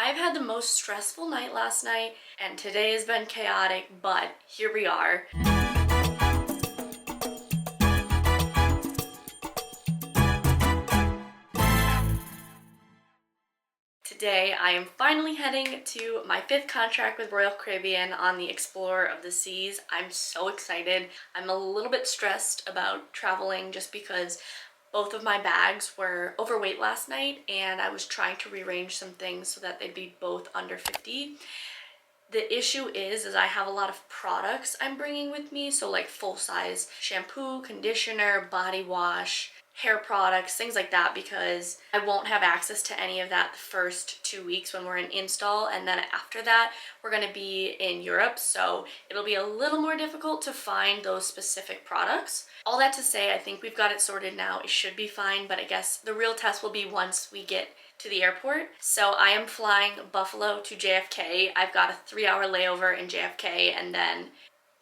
I've had the most stressful night last night, and today has been chaotic, but here we are. Today, I am finally heading to my 5th contract with Royal Caribbean on the Explorer of the Seas. I'm so excited. I'm a little bit stressed about traveling just because both of my bags were overweight last night and I was trying to rearrange some things so that they'd be both under 50. The issue is I have a lot of products I'm bringing with me, so like full-size shampoo, conditioner, body wash, hair products, things like that, because I won't have access to any of that the first 2 weeks when we're in install, and then after that we're going to be in Europe, so it'll be a little more difficult to find those specific products. All that to say, I think we've got it sorted now. It should be fine, but I guess the real test will be once we get to the airport. So I am flying Buffalo to JFK. I've got a 3-hour layover in JFK and then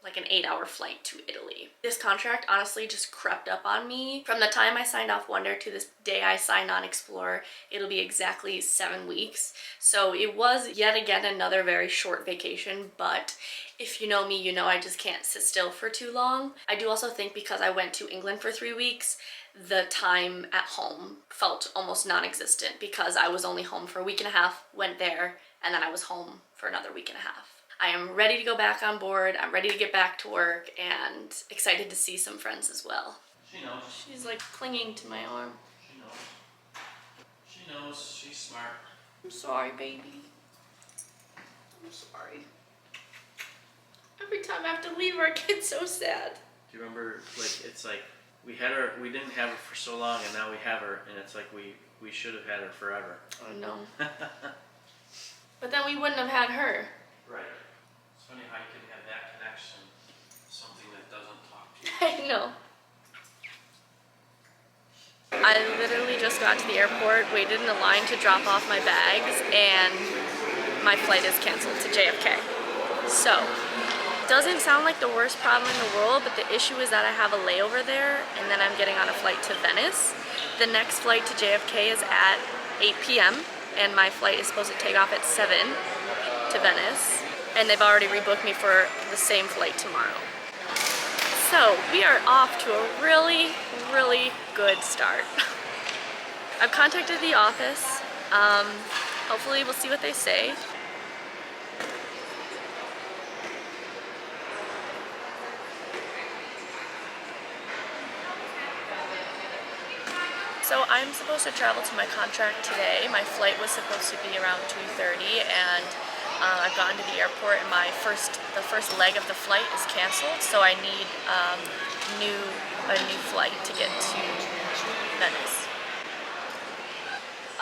like an 8-hour flight to Italy. This contract honestly just crept up on me. From the time I signed off Wonder to this day I signed on Explorer, it'll be exactly 7 weeks. So it was yet again another very short vacation, but if you know me, you know I just can't sit still for too long. I do also think because I went to England for 3 weeks, the time at home felt almost non-existent because I was only home for a week and a half, went there, and then I was home for another week and a half. I am ready to go back on board. I'm ready to get back to work and excited to see some friends as well. She knows. She's like clinging to my arm. She knows. She knows. She's smart. I'm sorry, baby. I'm sorry. Every time I have to leave her, I get so sad. Do you remember, like, it's like we had her, we didn't have her for so long, and now we have her, and it's like we should have had her forever. Oh no. But then we wouldn't have had her. Right. It's funny how you can have that connection to something that doesn't talk to you. I know. I literally just got to the airport, waited in a line to drop off my bags, and my flight is canceled to JFK. So, doesn't sound like the worst problem in the world, but the issue is that I have a layover there, and then I'm getting on a flight to Venice. The next flight to JFK is at 8 p.m., and my flight is supposed to take off at 7 to Venice, and they've already rebooked me for the same flight tomorrow. So we are off to a really, really good start. I've contacted the office. Hopefully we'll see what they say. So I'm supposed to travel to my contract today. My flight was supposed to be around 2:30, and I've gotten to the airport, and the first leg of the flight is canceled. So I need a new flight to get to Venice.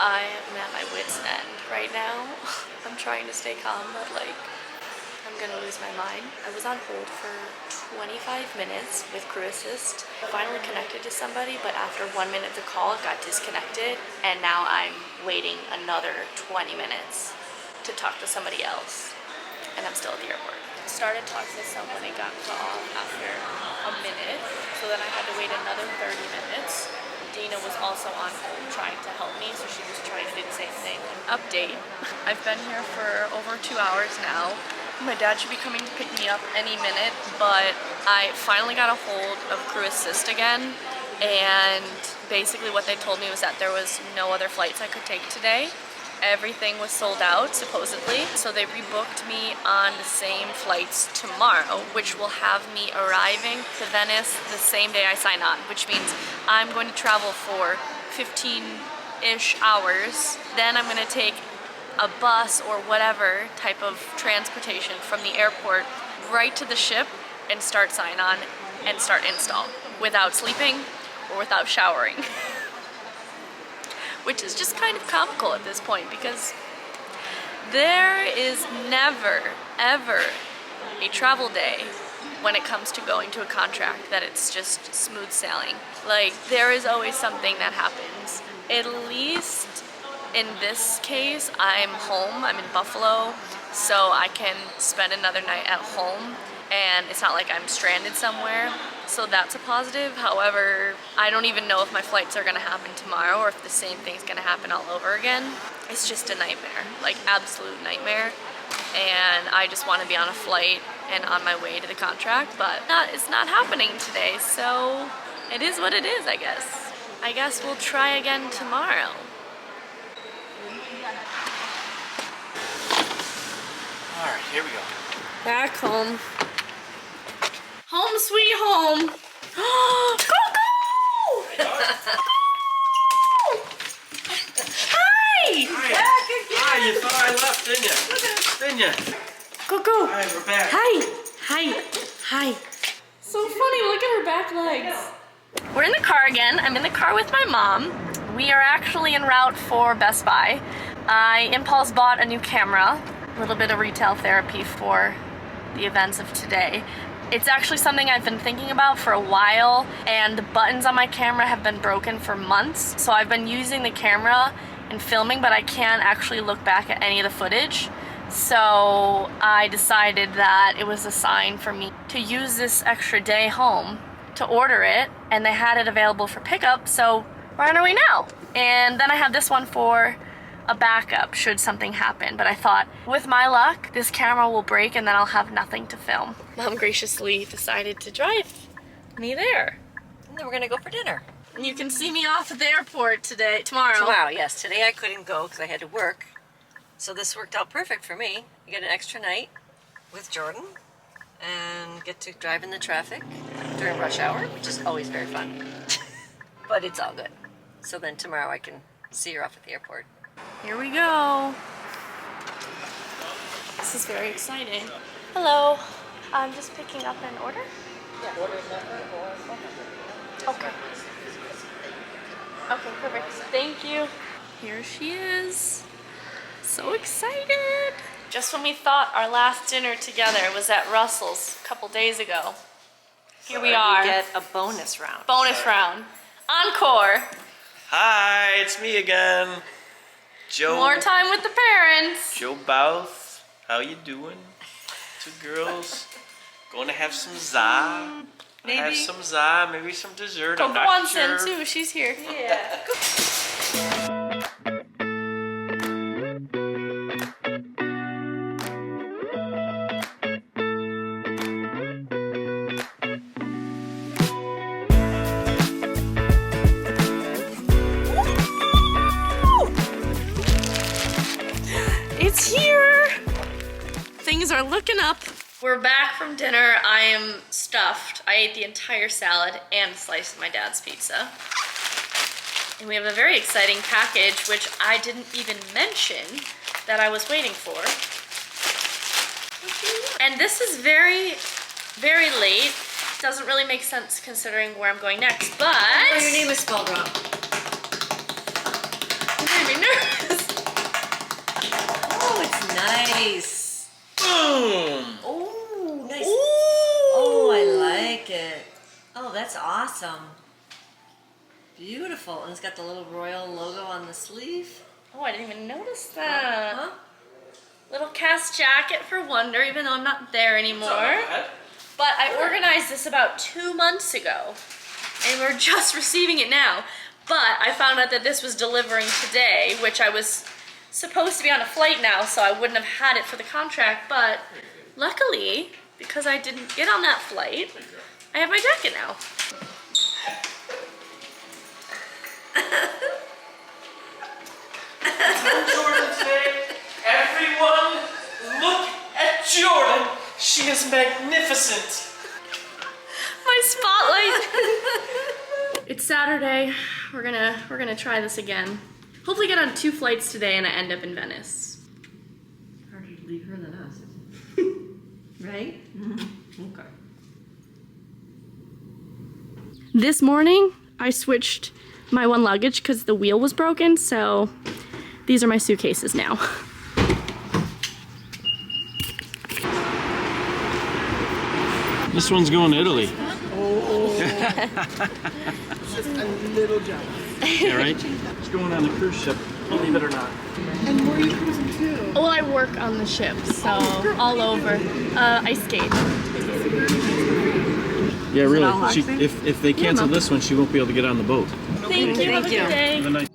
I am at my wit's end right now. I'm trying to stay calm, but like I'm gonna lose my mind. I was on hold for 25 minutes with crew assist. I finally connected to somebody, but after 1 minute to call, it got disconnected, and now I'm waiting another 20 minutes to talk to somebody else, and I'm still at the airport. I started talking to someone and got cut off after a minute, so then I had to wait another 30 minutes. Dina was also on hold trying to help me, so she was trying to do the same thing. Update. I've been here for over 2 hours now. My dad should be coming to pick me up any minute, but I finally got a hold of crew assist again, and basically what they told me was that there was no other flights I could take today. Everything was sold out, supposedly, so they rebooked me on the same flights tomorrow, which will have me arriving to Venice the same day I sign on, which means I'm going to travel for 15-ish hours. Then I'm going to take a bus or whatever type of transportation from the airport right to the ship and start sign on and start install without sleeping or without showering. Which is just kind of comical at this point because there is never, ever a travel day when it comes to going to a contract that it's just smooth sailing. Like, there is always something that happens. At least in this case, I'm home, I'm in Buffalo, so I can spend another night at home and it's not like I'm stranded somewhere, so that's a positive. However, I don't even know if my flights are gonna happen tomorrow or if the same thing's gonna happen all over again. It's just a nightmare, like absolute nightmare, and I just want to be on a flight and on my way to the contract, but it's not happening today, so it is what it is, I guess. I guess we'll try again tomorrow. All right, here we go. Back home. Home sweet home. Go, go! Hi! Hi, you thought I left, didn't you? Didn't you? Go, go. All right, we're back. Hi. Hi. Hi. So funny, look at her back legs. We're in the car again. I'm in the car with my mom. We are actually en route for Best Buy. I impulse bought a new camera. A little bit of retail therapy for the events of today. It's actually something I've been thinking about for a while, and the buttons on my camera have been broken for months. So I've been using the camera and filming, but I can't actually look back at any of the footage. So I decided that it was a sign for me to use this extra day home to order it, and they had it available for pickup, so we're on our way now. And then I have this one for a backup should something happen, but I thought with my luck this camera will break and then I'll have nothing to film. Mom graciously decided to drive me there. And then we're gonna go for dinner. And you can see me off at the airport tomorrow. Tomorrow, yes. Today I couldn't go because I had to work. So this worked out perfect for me. You get an extra night with Jordan and get to drive in the traffic during rush hour, which is always very fun. But it's all good. So then tomorrow I can see her off at the airport. Here we go. This is very exciting. Hello. I'm just picking up an order. Yeah, order number or Okay. Okay, perfect. Thank you. Here she is. So excited. Just when we thought our last dinner together was at Russell's a couple days ago. Here we are. You get a bonus round. Bonus round. Encore. Hi, it's me again. Joe. More time with the parents. JBAUTH. How you doing? Two girls. Going to have some za. Maybe. Have some za, maybe some dessert. I'm Coco not wants sure. in too. She's here. Yeah. It's here. Things are looking up. We're back from dinner. I am stuffed. I ate the entire salad and a slice of my dad's pizza. And we have a very exciting package, which I didn't even mention that I was waiting for. And this is very, very late. Doesn't really make sense considering where I'm going next, but... Oh, your name is spelled wrong. You made me nervous. Oh, it's nice. Boom! Oh, nice. Ooh. Oh, I like it. Oh, that's awesome. Beautiful. And it's got the little royal logo on the sleeve. Oh, I didn't even notice that. Huh? Little cast jacket for Wonder, even though I'm not there anymore. But I organized this about 2 months ago, and we're just receiving it now. But I found out that this was delivering today, which I was supposed to be on a flight now, so I wouldn't have had it for the contract. But luckily, because I didn't get on that flight, I have my jacket now. Jordan's Day. Everyone, look at Jordan. She is magnificent. My spotlight. It's Saturday. We're gonna try this again. Hopefully get on 2 flights today and I end up in Venice. Harder to leave her than us. Right? Okay. This morning, I switched my one luggage because the wheel was broken, so these are my suitcases now. This one's going to Italy. Just a little jump. Yeah, right? It's going on the cruise ship, believe it or not. And where are you cruising to? Well, I work on the ship, so all over. Ice skate. Yeah, all really. locked She, in? if they cancel this one, she won't be able to get on the boat. Thank you. Have a good day. Have a nice-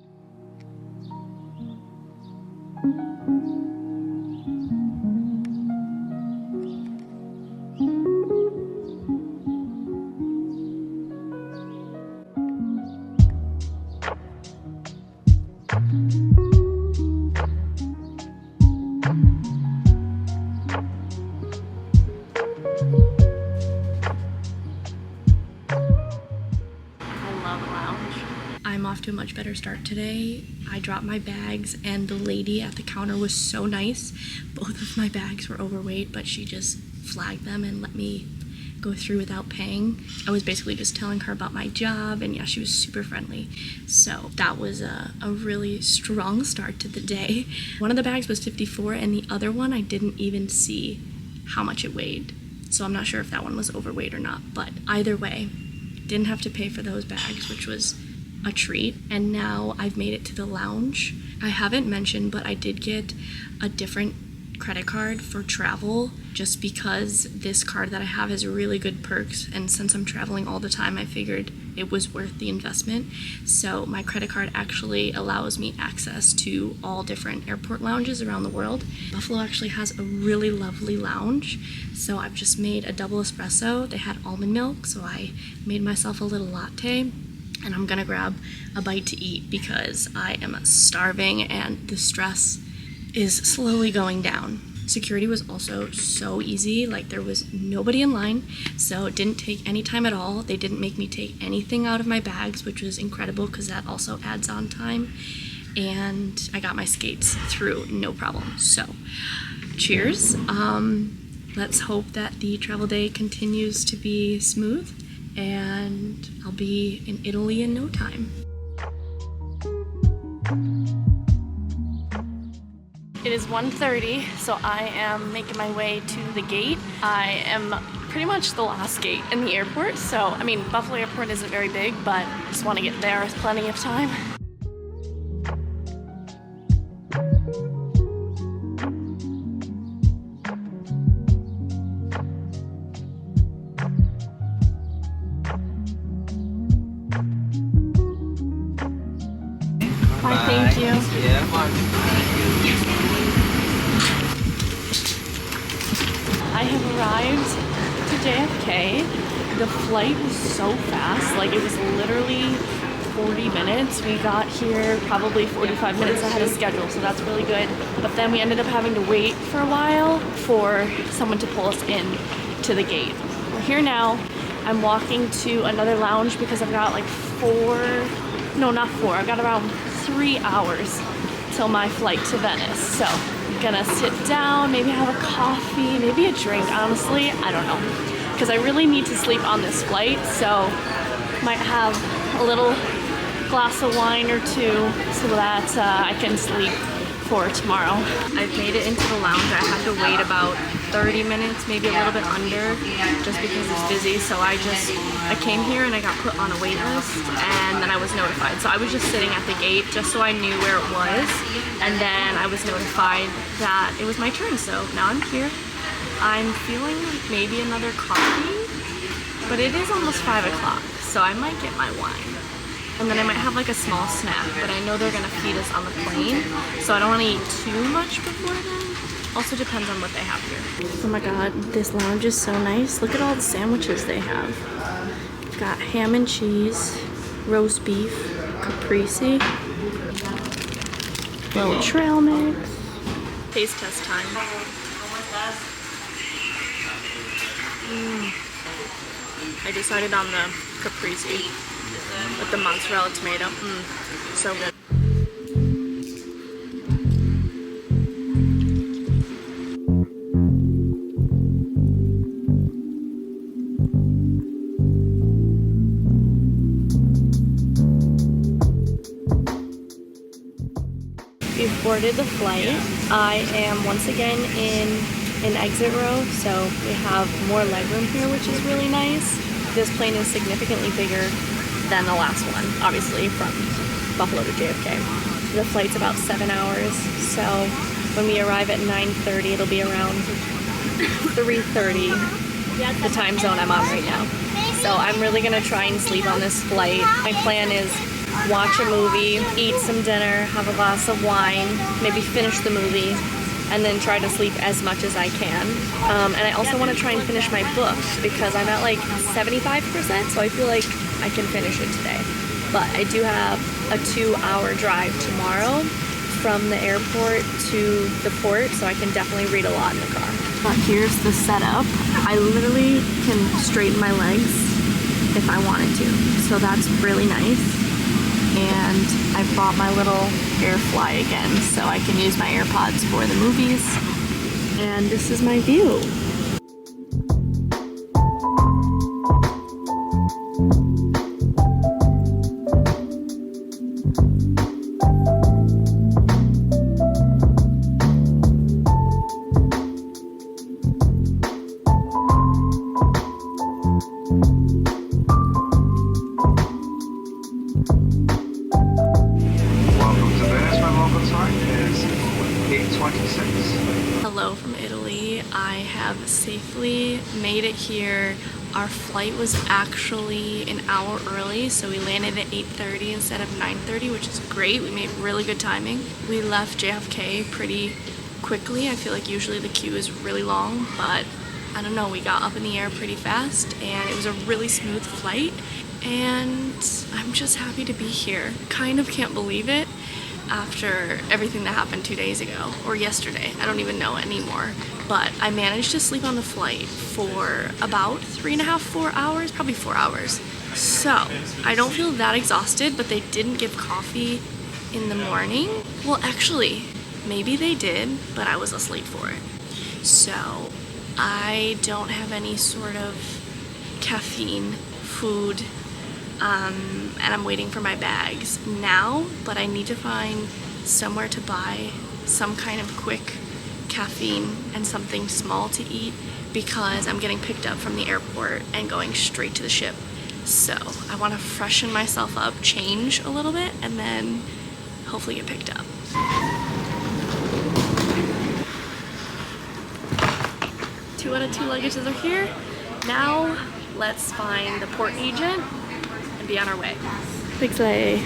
I'm off to a much better start today. I dropped my bags and the lady at the counter was so nice. Both of my bags were overweight, but she just flagged them and let me go through without paying. I was basically just telling her about my job, and yeah, she was super friendly. So that was a really strong start to the day. One of the bags was 54 and the other one I didn't even see how much it weighed. So I'm not sure if that one was overweight or not, but either way, didn't have to pay for those bags, which was a treat. And now I've made it to the lounge. I haven't mentioned, but I did get a different credit card for travel just because this card that I have has really good perks, and since I'm traveling all the time, I figured it was worth the investment. So my credit card actually allows me access to all different airport lounges around the world. Buffalo actually has a really lovely lounge, so I've just made a double espresso. They had almond milk, so I made myself a little latte, and I'm gonna grab a bite to eat because I am starving and the stress is slowly going down. Security was also so easy, like there was nobody in line, so it didn't take any time at all. They didn't make me take anything out of my bags, which was incredible because that also adds on time. And I got my skates through no problem. So cheers. Let's hope that the travel day continues to be smooth and I'll be in Italy in no time. It is 1:30, so I am making my way to the gate. I am pretty much the last gate in the airport, so I mean, Buffalo Airport isn't very big, but I just want to get there with plenty of time. Bye, thank you. I have arrived to JFK. The flight was so fast, like it was literally 40 minutes. We got here probably 45 minutes ahead of schedule, so that's really good. But then we ended up having to wait for a while for someone to pull us in to the gate. We're here now. I'm walking to another lounge because I've got like I've got around 3 hours till my flight to Venice. So I'm gonna sit down, maybe have a coffee, maybe a drink, honestly, I don't know. Because I really need to sleep on this flight, so might have a little glass of wine or two so that I can sleep for tomorrow. I've made it into the lounge. I had to wait about 30 minutes, maybe a little bit under, just because it's busy. So I came here and I got put on a wait list, and then I was notified. So I was just sitting at the gate just so I knew where it was, and then I was notified that it was my turn. So now I'm here. I'm feeling like maybe another coffee, but it is almost 5 o'clock, so I might get my wine. And then I might have like a small snack, but I know they're gonna feed us on the plane, so I don't wanna eat too much before then. Also depends on what they have here. Oh my god, this lounge is so nice. Look at all the sandwiches they have. Got ham and cheese, roast beef, caprese, little trail mix. Taste test time. I decided on the caprese with the mozzarella tomato. So good. We've boarded the flight. I am once again in an exit row, so we have more legroom here, which is really nice. This plane is significantly bigger than the last one, obviously, from Buffalo to JFK. The flight's about 7 hours, so when we arrive at 9:30, it'll be around 3:30 the time zone I'm on right now. So I'm really gonna try and sleep on this flight. My plan is watch a movie, eat some dinner, have a glass of wine, maybe finish the movie, and then try to sleep as much as I can. And I also want to try and finish my book because I'm at like 75%, so I feel like I can finish it today. But I do have a 2-hour drive tomorrow from the airport to the port, so I can definitely read a lot in the car. But here's the setup. I literally can straighten my legs if I wanted to, so that's really nice. And I brought my little AirFly again, so I can use my AirPods for the movies. And this is my view. Hello from Italy. I have safely made it here. Our flight was actually an hour early, so we landed at 8:30 instead of 9:30, which is great. We made really good timing. We left JFK pretty quickly. I feel like usually the queue is really long, but I don't know, we got up in the air pretty fast and it was a really smooth flight, and I'm just happy to be here. Kind of can't believe it after everything that happened 2 days ago, or yesterday, I don't even know anymore. But I managed to sleep on the flight for about 3.5, 4 hours, probably 4 hours. So I don't feel that exhausted, but they didn't give coffee in the morning. Well, actually, maybe they did, but I was asleep for it. So I don't have any sort of caffeine, food, and I'm waiting for my bags now, but I need to find somewhere to buy some kind of quick caffeine and something small to eat because I'm getting picked up from the airport and going straight to the ship. So I want to freshen myself up, change a little bit, and then hopefully get picked up. Two out of 2 luggages are here. Now let's find the port agent and be on our way. Big sleigh.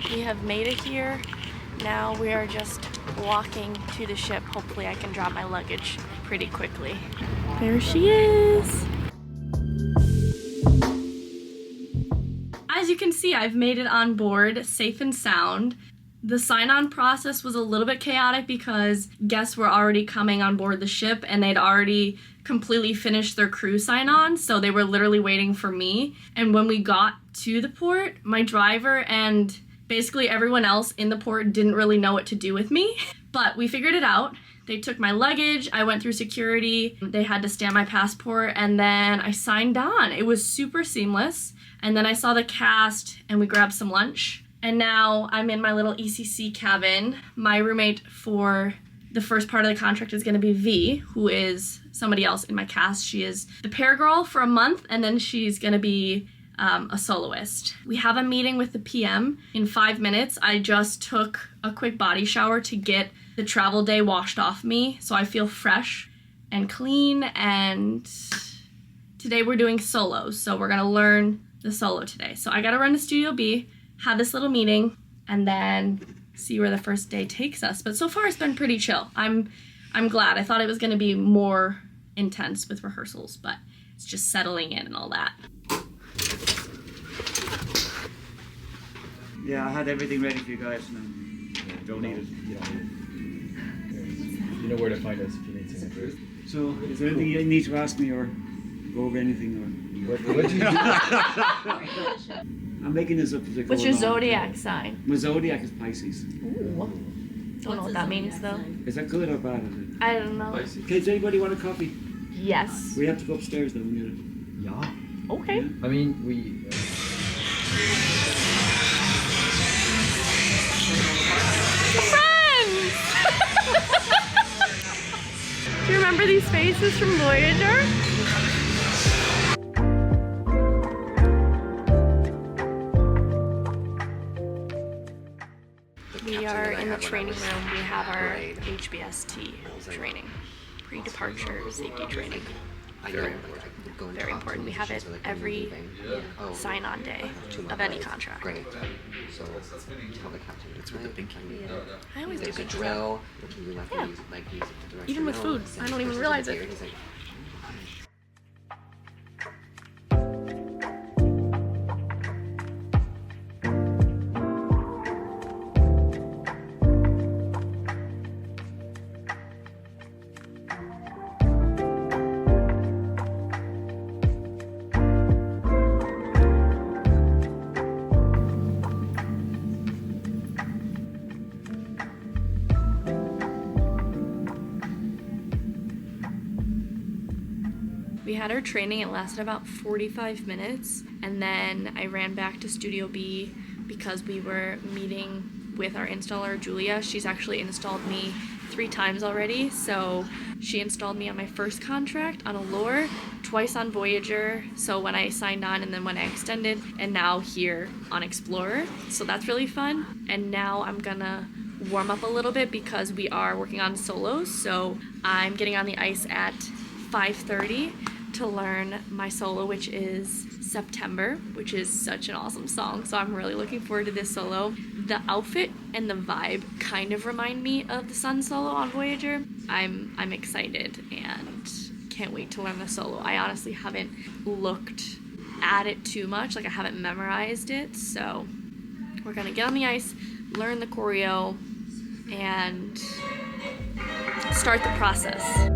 We have made it here. Now we are just walking to the ship. Hopefully I can drop my luggage pretty quickly. There she is. As you can see, I've made it on board safe and sound. The sign-on process was a little bit chaotic because guests were already coming on board the ship and they'd already completely finished their crew sign-on, so they were literally waiting for me. And when we got to the port, my driver and basically everyone else in the port didn't really know what to do with me, but we figured it out. They took my luggage, I went through security, they had to stamp my passport, and then I signed on. It was super seamless. And then I saw the cast and we grabbed some lunch. And now I'm in my little ECC cabin. My roommate for the first part of the contract is gonna be V, who is somebody else in my cast. She is the pair girl for a month, and then she's gonna be a soloist. We have a meeting with the PM in 5 minutes. I just took a quick body shower to get the travel day washed off me, so I feel fresh and clean. And today we're doing solos, so we're gonna learn the solo today. So I gotta run to Studio B, have this little meeting, and then see where the first day takes us. But so far it's been pretty chill. I'm glad. I thought it was gonna be more intense with rehearsals, but it's just settling in and all that. Yeah, I had everything ready for you guys, and you don't need it. You know where to find us if you need something. So, is there anything you need to ask me or go over anything? Or What did you do? I'm making this up as I go What's your along. zodiac sign? My zodiac is Pisces. Ooh. Don't know what that means though. Is that good or bad? I don't know. Okay, does anybody want a coffee? Yes. We have to go upstairs though and get it. Yeah. Okay. I mean, we. Friends! for these faces from Voyager? We are in the training room. We have our HBST training, pre-departure safety training. Very important. We have it every sign-on day of any contract. Great. So tell the captain. It's with the pinky. I always do There's a good drill. Yeah. Like music direction. Even with food, I don't even realize it. We had our training, it lasted about 45 minutes, and then I ran back to Studio B because we were meeting with our installer, Julia. She's actually installed me 3 times already, so she installed me on my first contract on Allure, twice on Voyager, so when I signed on and then when I extended, and now here on Explorer, so that's really fun. And now I'm gonna warm up a little bit because we are working on solos, so I'm getting on the ice at 5:30 to learn my solo, which is September, which is such an awesome song, so I'm really looking forward to this solo. The outfit and the vibe kind of remind me of the Sun solo on Voyager. I'm excited and can't wait to learn the solo. I honestly haven't looked at it too much, like I haven't memorized it, so we're gonna get on the ice, learn the choreo, and start the process.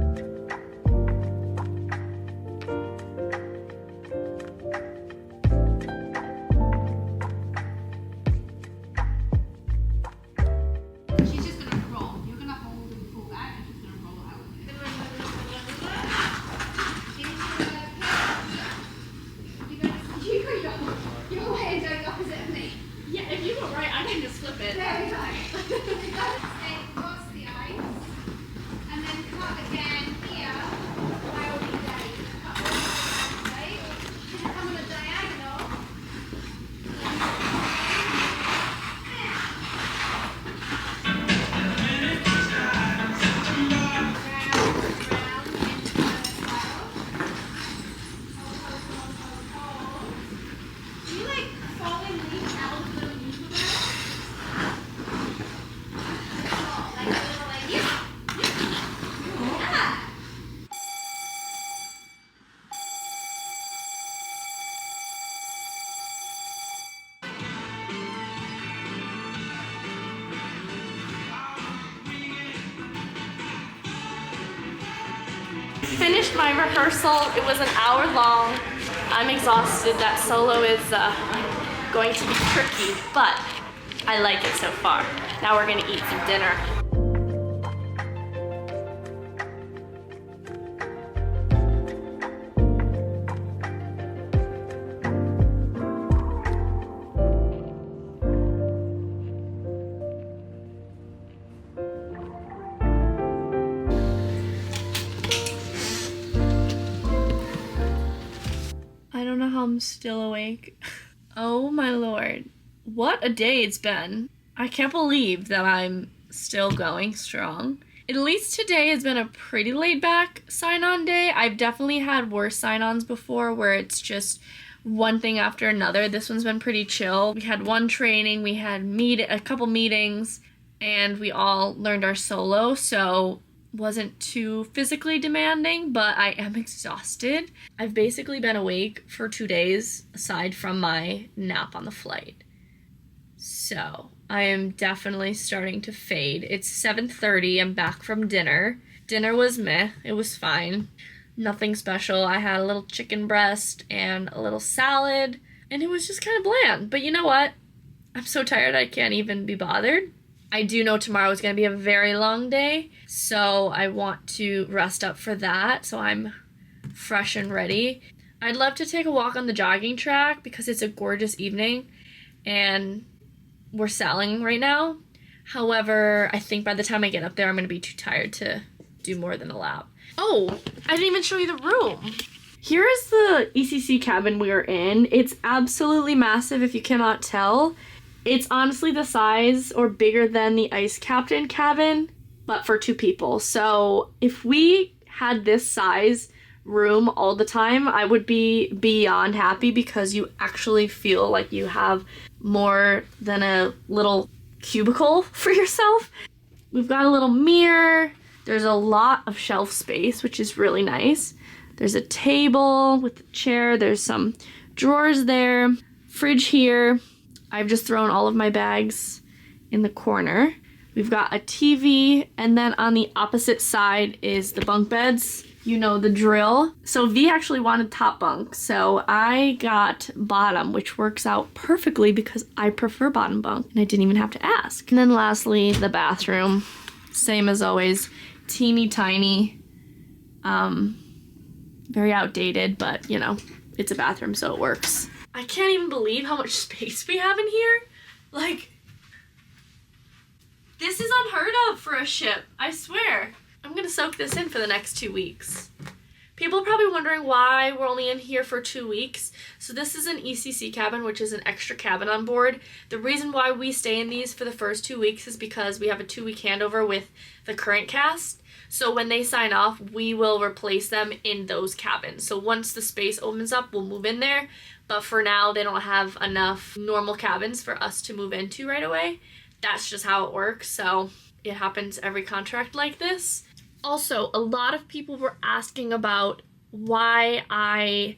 Finished my rehearsal. It was an hour long. I'm exhausted. That solo is going to be tricky, but I like it so far. Now we're gonna eat some dinner. I don't know how I'm still awake. Oh my lord. What a day it's been. I can't believe that I'm still going strong. At least today has been a pretty laid back sign-on day. I've definitely had worse sign-ons before where it's just one thing after another. This one's been pretty chill. We had one training, we had a couple meetings, and we all learned our solo, so wasn't too physically demanding, but I am exhausted. I've basically been awake for 2 days aside from my nap on the flight. So I am definitely starting to fade. It's 7:30, I'm back from dinner. Dinner was meh, it was fine. Nothing special. I had a little chicken breast and a little salad, and it was just kind of bland. But you know what? I'm so tired I can't even be bothered. I do know tomorrow is going to be a very long day, so I want to rest up for that, so I'm fresh and ready. I'd love to take a walk on the jogging track because it's a gorgeous evening, and we're sailing right now. However, I think by the time I get up there, I'm going to be too tired to do more than a lap. Oh, I didn't even show you the room. Here is the ECC cabin we are in. It's absolutely massive if you cannot tell. It's honestly the size or bigger than the Ice Captain cabin, but for 2 people. So if we had this size room all the time, I would be beyond happy because you actually feel like you have more than a little cubicle for yourself. We've got a little mirror. There's a lot of shelf space, which is really nice. There's a table with a chair. There's some drawers there. Fridge here. I've just thrown all of my bags in the corner. We've got a TV, and then on the opposite side is the bunk beds. You know the drill. So V actually wanted top bunk, so I got bottom, which works out perfectly because I prefer bottom bunk, and I didn't even have to ask. And then lastly, the bathroom. Same as always, teeny tiny. Very outdated, but you know, it's a bathroom, so it works. I can't even believe how much space we have in here. Like, this is unheard of for a ship, I swear. I'm gonna soak this in for the next 2 weeks. People are probably wondering why we're only in here for 2 weeks. So this is an ECC cabin, which is an extra cabin on board. The reason why we stay in these for the first 2 weeks is because we have a 2-week handover with the current cast. So when they sign off, we will replace them in those cabins. So once the space opens up, we'll move in there. But for now, they don't have enough normal cabins for us to move into right away. That's just how it works. So it happens every contract like this. Also, a lot of people were asking about why I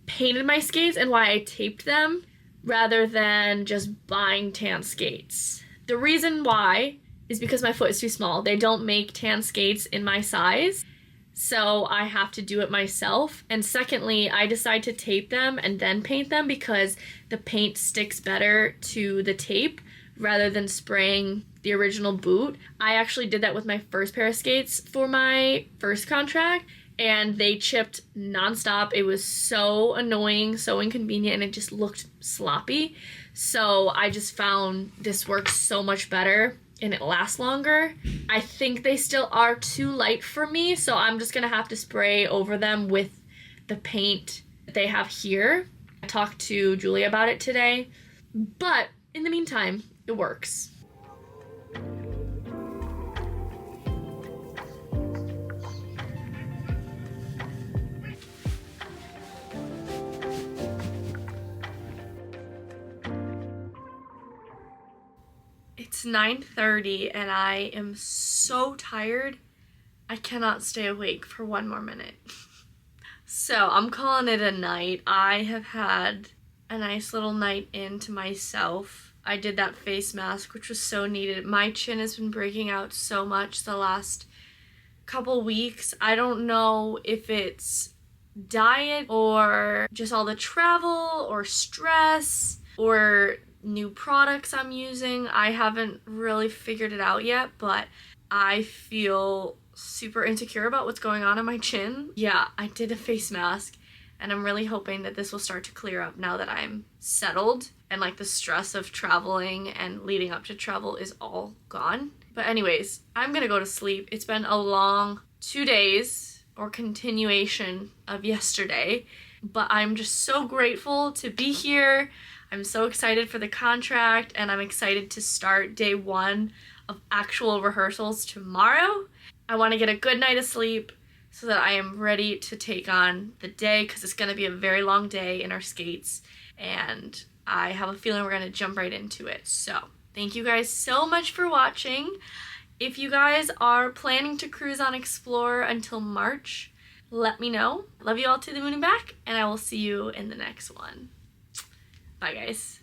painted my skates and why I taped them rather than just buying tan skates. The reason why is because my foot is too small. They don't make tan skates in my size, so I have to do it myself. And secondly, I decide to tape them and then paint them because the paint sticks better to the tape rather than spraying the original boot. I actually did that with my first pair of skates for my first contract, and they chipped nonstop. It was so annoying, so inconvenient, and it just looked sloppy. So I just found this works so much better and it lasts longer. I think they still are too light for me, so I'm just gonna have to spray over them with the paint that they have here. I talked to Julie about it today, but in the meantime, it works. It's 9:30 and I am so tired. I cannot stay awake for 1 more minute. So I'm calling it a night. I have had a nice little night in to myself. I did that face mask, which was so needed. My chin has been breaking out so much the last couple weeks. I don't know if it's diet or just all the travel or stress or new products I'm using. I haven't really figured it out yet, but I feel super insecure about what's going on in my chin. Yeah, I did a face mask and I'm really hoping that this will start to clear up now that I'm settled and like the stress of traveling and leading up to travel is all gone. But anyways, I'm gonna go to sleep. It's been a long 2 days or continuation of yesterday, but I'm just so grateful to be here. I'm so excited for the contract and I'm excited to start day 1 of actual rehearsals tomorrow. I want to get a good night of sleep so that I am ready to take on the day because it's going to be a very long day in our skates and I have a feeling we're going to jump right into it. So thank you guys so much for watching. If you guys are planning to cruise on Explore until March, let me know. Love you all to the moon and back, and I will see you in the next one. Bye, guys.